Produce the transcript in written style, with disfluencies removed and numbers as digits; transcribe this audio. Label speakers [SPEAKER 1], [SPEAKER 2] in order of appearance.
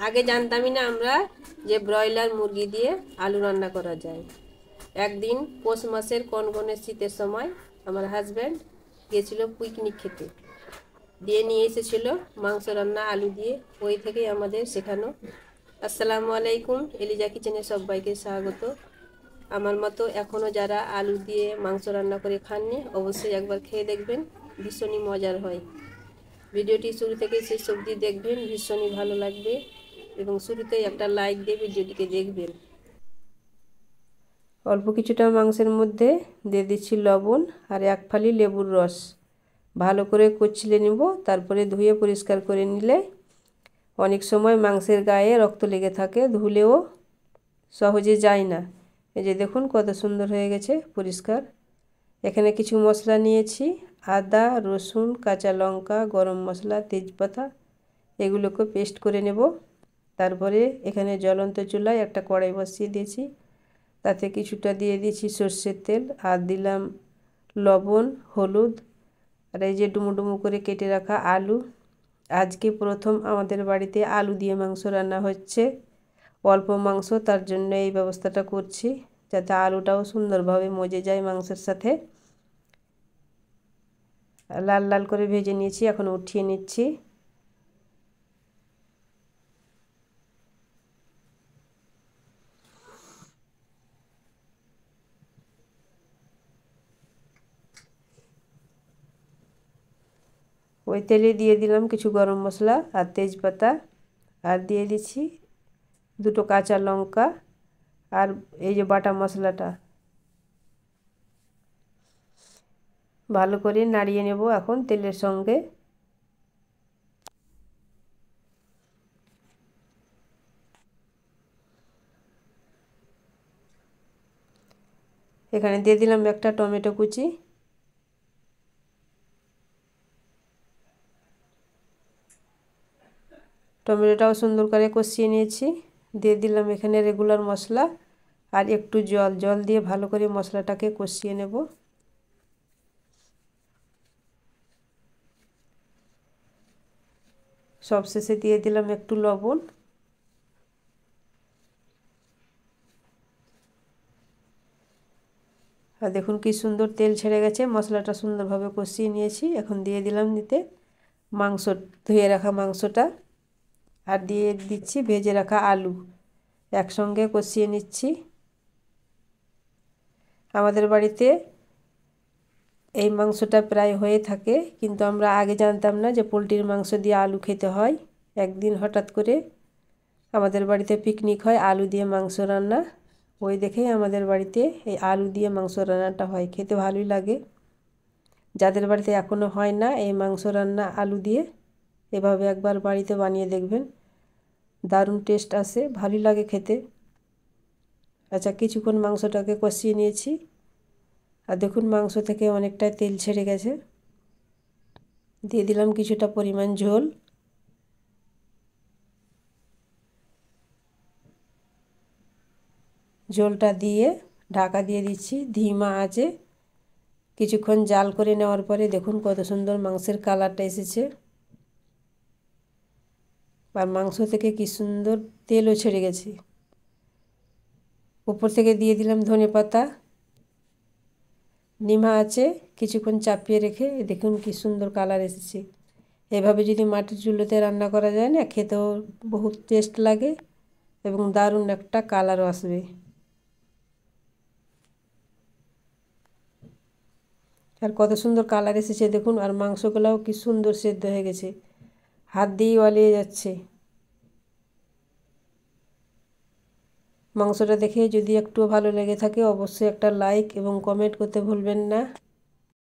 [SPEAKER 1] আগে জানতামই না আমরা যে ব্রয়লার মুরগি দিয়ে আলু রান্না করা যায়। একদিন পৌষ মাসের কনকনে শীতের সময় আমার হাজব্যান্ড গিয়েছিল পিকনিক খেতে, দিয়ে নিয়ে এসেছিল মাংস রান্না আলু দিয়ে। ওই থেকেই আমাদের শেখানো। আসসালামু আলাইকুম, এলিজা কিচেনে সবাইকে স্বাগত। আমার মতো এখনও যারা আলু দিয়ে মাংস রান্না করে খাননি, অবশ্যই একবার খেয়ে দেখবেন, ভীষণই মজার হয়। ভিডিওটি শুরু থেকে শেষ অবধি দেখবেন, ভীষণই ভালো লাগবে এবং শুরুতেই একটা লাইক দিয়ে ভিডিওটিকে দেখবেন। অল্প কিছুটা মাংসের মধ্যে দিয়ে দিচ্ছি লবণ আর এক ফালি লেবুর রস। ভালো করে কচলে নেব, তারপরে ধুয়ে পরিষ্কার করে নিলে অনেক সময় মাংসের গায়ে রক্ত লেগে থাকে, ধুলেও সহজে যায় না। এই যে দেখুন কত সুন্দর হয়ে গেছে পরিষ্কার। এখানে কিছু মশলা নিয়েছি, আদা, রসুন, কাঁচা লঙ্কা, গরম মশলা, তেজপাতা, এগুলোকে পেস্ট করে নেব। তারপরে এখানে জ্বলন্ত চুলায় একটা কড়াই বসিয়ে দিয়েছি, তাতে কিছুটা দিয়ে দিয়েছি সর্ষের তেল আর দিলাম লবণ, হলুদ আর এই যে ডুমো ডুমো করে কেটে রাখা আলু। আজকে প্রথম আমাদের বাড়িতে আলু দিয়ে মাংস রান্না হচ্ছে। অল্প মাংস, তার জন্য এই ব্যবস্থাটা করছি, যাতে আলুটাও সুন্দরভাবে মজে যায় মাংসের সাথে। লাল লাল করে ভেজে নিয়েছি, এখন উঠিয়ে নিচ্ছি। ওই তেলে দিয়ে দিলাম কিছু গরম মশলা আর তেজপাতা, আর দিয়ে দিচ্ছি দুটো কাঁচা লঙ্কা আর এই যে বাটা মশলাটা। ভালো করে নাড়িয়ে নেব এখন তেলের সঙ্গে। এখানে দিয়ে দিলাম একটা টমেটো কুচি। টমেটোটাও সুন্দর করে কষিয়ে নিয়েছি। দিয়ে দিলাম এখানে রেগুলার মশলা আর একটু জল। জল দিয়ে ভালো করে মশলাটাকে কষিয়ে নেব। সবশেষে দিয়ে দিলাম একটু লবণ। আর দেখুন কি সুন্দর তেল ছেড়ে গেছে, মশলাটা সুন্দরভাবে কষিয়ে নিয়েছি। এখন দিয়ে দিলাম নিতে মাংস, ধুয়ে রাখা মাংসটা, আর দিয়ে দিচ্ছি ভেজে রাখা আলু। একসঙ্গে কষিয়ে নিচ্ছি। আমাদের বাড়িতে এই মাংসটা প্রায় হয়ে থাকে, কিন্তু আমরা আগে জানতাম না যে পোলট্রির মাংস দিয়ে আলু খেতে হয়। একদিন হঠাৎ করে আমাদের বাড়িতে পিকনিক হয়, আলু দিয়ে মাংস রান্না। ওই দেখেই আমাদের বাড়িতে এই আলু দিয়ে মাংস রান্নাটা হয়, খেতে ভালোই লাগে। যাদের বাড়িতে এখনও হয় না এই মাংস রান্না আলু দিয়ে, এভাবে একবার বাড়িতে বানিয়ে দেখবেন, দারুণ টেস্ট আসে, ভালোই লাগে খেতে। আচ্ছা, কিছুক্ষণ মাংসটাকে কষিয়ে নিয়েছি, আর দেখুন মাংস থেকে অনেকটাই তেল ছেড়ে গেছে। দিয়ে দিলাম কিছুটা পরিমাণ ঝোল। ঝোলটা দিয়ে ঢাকা দিয়ে দিচ্ছি ধিমা আঁচে। কিছুক্ষণ জাল করে নেওয়ার পরে দেখুন কত সুন্দর মাংসের কালারটা এসেছে, আর মাংস থেকে কি সুন্দর তেলও ছেড়ে গেছে। উপর থেকে দিয়ে দিলাম ধনেপাতা। নিমা আছে, কিছুক্ষণ চাপিয়ে রেখে দেখুন কি সুন্দর কালার এসেছে। এভাবে যদি মাটির চুলোতে রান্না করা যায় না, খেতেও বহুত টেস্ট লাগে এবং দারুণ একটা কালারও আসবে। আর কত সুন্দর কালার এসেছে দেখুন, আর মাংসগুলোও কি সুন্দর সেদ্ধ হয়ে গেছে, হাত দিয়েই ওয়ালিয়ে যাচ্ছে। মাংসটা দেখে যদি একটু ভালো লেগে থাকে, অবশ্যই একটা লাইক এবং কমেন্ট করতে ভুলবেন না।